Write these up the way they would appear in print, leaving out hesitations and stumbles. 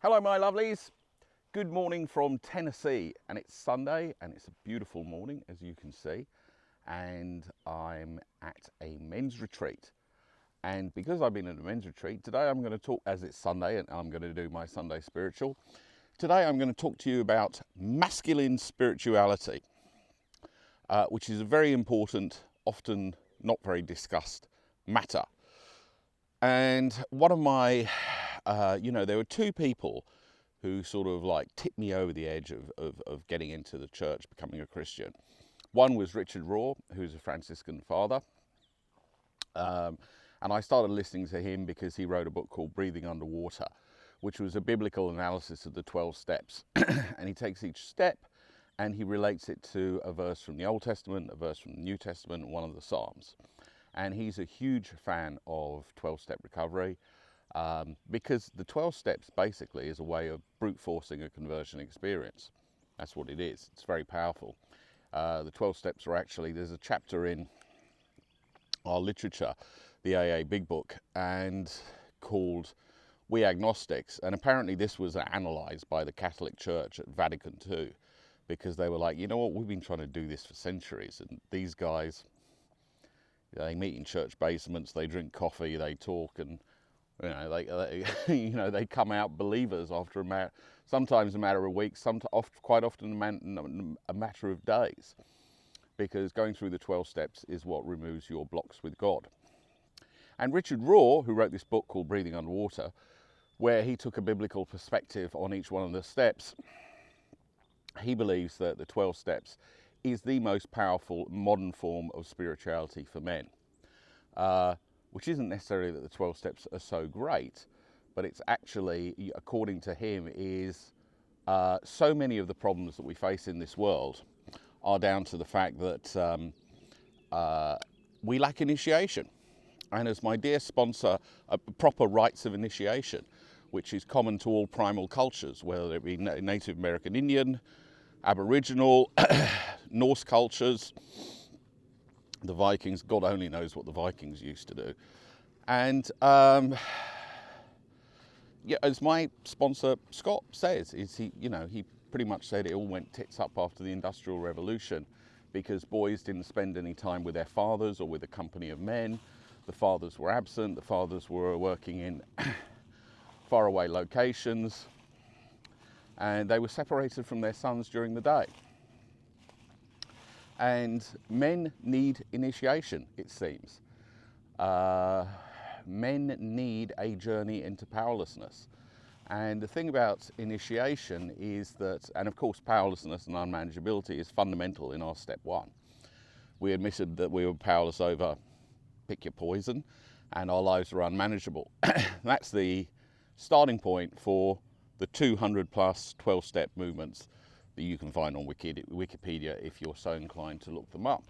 Hello my lovelies, good morning from Tennessee, and it's Sunday and it's a beautiful morning as you can see, and I'm at a men's retreat. And because I've been at a men's retreat, today I'm going to talk, as it's Sunday and I'm going to do my Sunday spiritual, today I'm going to talk to you about masculine spirituality, which is a very important, often not very discussed matter. And one of my, there were two people who sort of like tipped me over the edge of getting into the church, becoming a Christian. One was Richard Rohr, who's a Franciscan father. And I started listening to him because he wrote a book called Breathing Underwater, which was a biblical analysis of the 12 steps. And he takes each step and he relates it to a verse from the Old Testament, a verse from the New Testament, and one of the Psalms. And he's a huge fan of 12-step recovery. Because the 12 steps basically is a way of brute forcing a conversion experience. That's what it is. It's very powerful. The 12 steps are actually, there's a chapter in our literature, the AA Big Book, and called We Agnostics. And apparently this was analysed by the Catholic Church at Vatican II, because they were like, you know what, we've been trying to do this for centuries, and these guys, they meet in church basements, they drink coffee, they talk, and they come out believers after sometimes a matter of weeks, quite often a matter of days, because going through the 12 steps is what removes your blocks with God. And Richard Rohr, who wrote this book called Breathing Underwater, where he took a biblical perspective on each one of the steps, he believes that the 12 steps is the most powerful modern form of spirituality for men. Which isn't necessarily that the 12 steps are so great, but it's actually, according to him, is so many of the problems that we face in this world are down to the fact that we lack initiation. And as my dear sponsor, proper rites of initiation, which is common to all primal cultures, whether it be Native American Indian, Aboriginal, Norse cultures, the Vikings, God only knows what the Vikings used to do. And as my sponsor Scott says, he pretty much said it all went tits up after the Industrial Revolution, because boys didn't spend any time with their fathers or with a company of men. The fathers were absent, the fathers were working in faraway locations, and they were separated from their sons during the day. And men need initiation, it seems. Men need a journey into powerlessness. And the thing about initiation is that, and of course powerlessness and unmanageability is fundamental in our step one. We admitted that we were powerless over pick your poison, and our lives are unmanageable. That's the starting point for the 200 plus 12-step movements that you can find on Wikipedia if you're so inclined to look them up.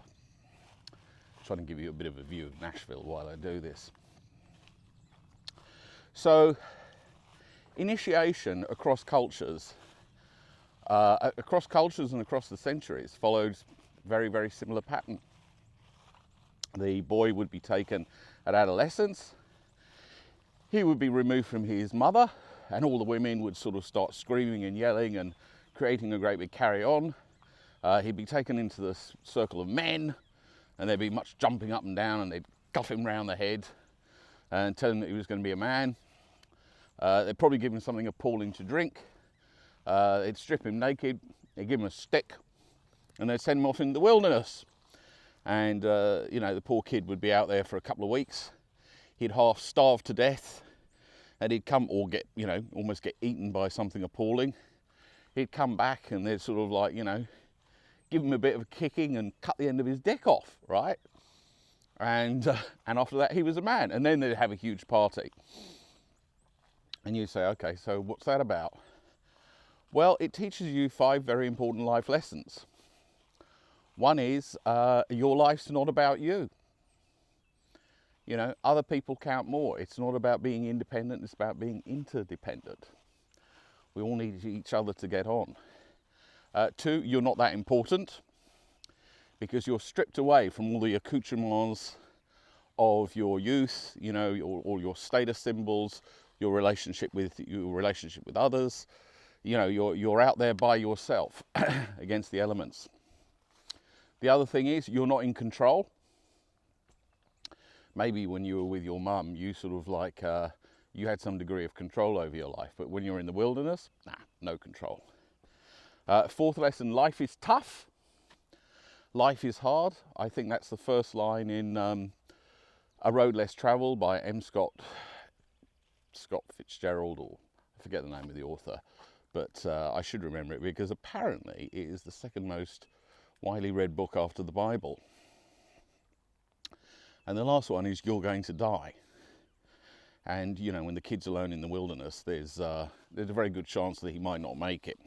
I'm trying to give you a bit of a view of Nashville while I do this. So, initiation across cultures and across the centuries followed very, very similar pattern. The boy would be taken at adolescence, he would be removed from his mother, and all the women would sort of start screaming and yelling and creating a great big carry-on. He'd be taken into the circle of men, and there'd be much jumping up and down, and they'd cuff him round the head and tell him that he was going to be a man. They'd probably give him something appalling to drink. They'd strip him naked, they'd give him a stick, and they'd send him off into the wilderness. And the poor kid would be out there for a couple of weeks. He'd half starve to death, and he'd almost get eaten by something appalling. He'd come back, and they'd sort of like, give him a bit of a kicking and cut the end of his dick off, right? And after that, he was a man. And then they'd have a huge party. And you say, okay, so what's that about? Well, it teaches you 5 very important life lessons. One is your life's not about you. Other people count more. It's not about being independent, it's about being interdependent. We all need each other to get on. 2, you're not that important, because you're stripped away from all the accoutrements of your youth, all your status symbols, your relationship with others. You know, you're out there by yourself against the elements. The other thing is you're not in control. Maybe when you were with your mum, you sort of like you had some degree of control over your life, but when you're in the wilderness, no control. Fourth lesson: life is tough. Life is hard. I think that's the first line in A Road Less Travelled by Scott Fitzgerald, or I forget the name of the author, but I should remember it because apparently it is the second most widely read book after the Bible. And the last one is You're Going to Die. And you know, when the kid's alone in the wilderness, there's a very good chance that he might not make it,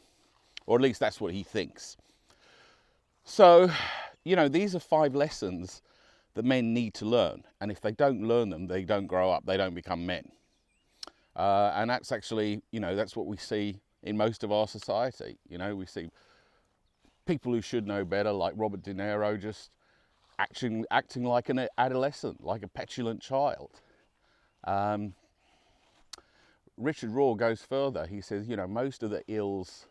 or at least that's what he thinks. So, you know, these are 5 lessons that men need to learn, and if they don't learn them, they don't grow up, they don't become men. And that's actually, you know, that's what we see in most of our society. You know, we see people who should know better, like Robert De Niro, just acting like an adolescent, like a petulant child. Richard Rohr goes further. He says, you know, most of the ills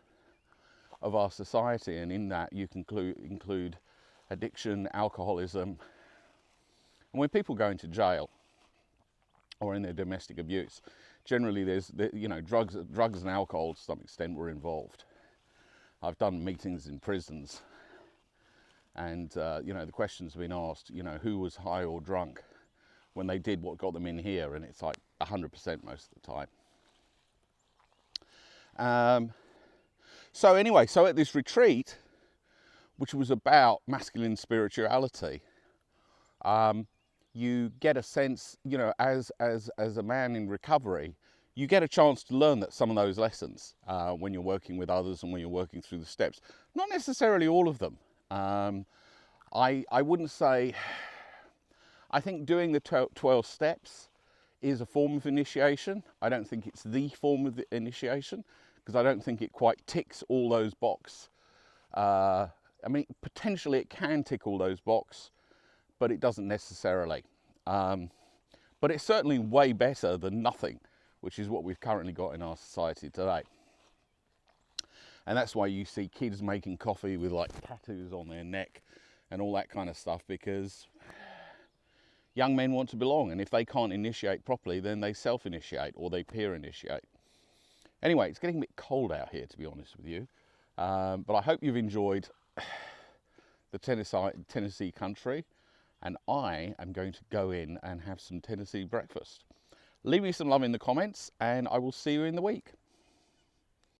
of our society, and in that you can include addiction, alcoholism, and when people go into jail or in their domestic abuse, generally there's, you know, drugs and alcohol to some extent were involved. I've done meetings in prisons, and you know, the question's been asked, you know, who was high or drunk when they did what got them in here, and it's like 100% most of the time. So anyway, so at this retreat, which was about masculine spirituality, you get a sense, you know, as a man in recovery, you get a chance to learn that some of those lessons when you're working with others and when you're working through the steps. Not necessarily all of them. I wouldn't say. I think doing the 12 steps is a form of initiation. I don't think it's the form of the initiation, because I don't think it quite ticks all those boxes. I mean, potentially it can tick all those boxes, but it doesn't necessarily. But it's certainly way better than nothing, which is what we've currently got in our society today. And that's why you see kids making coffee with like tattoos on their neck and all that kind of stuff, because young men want to belong, and if they can't initiate properly, then they self-initiate or they peer initiate. Anyway, it's getting a bit cold out here, to be honest with you, but I hope you've enjoyed the Tennessee country, and I am going to go in and have some Tennessee breakfast. Leave me some love in the comments, and I will see you in the week.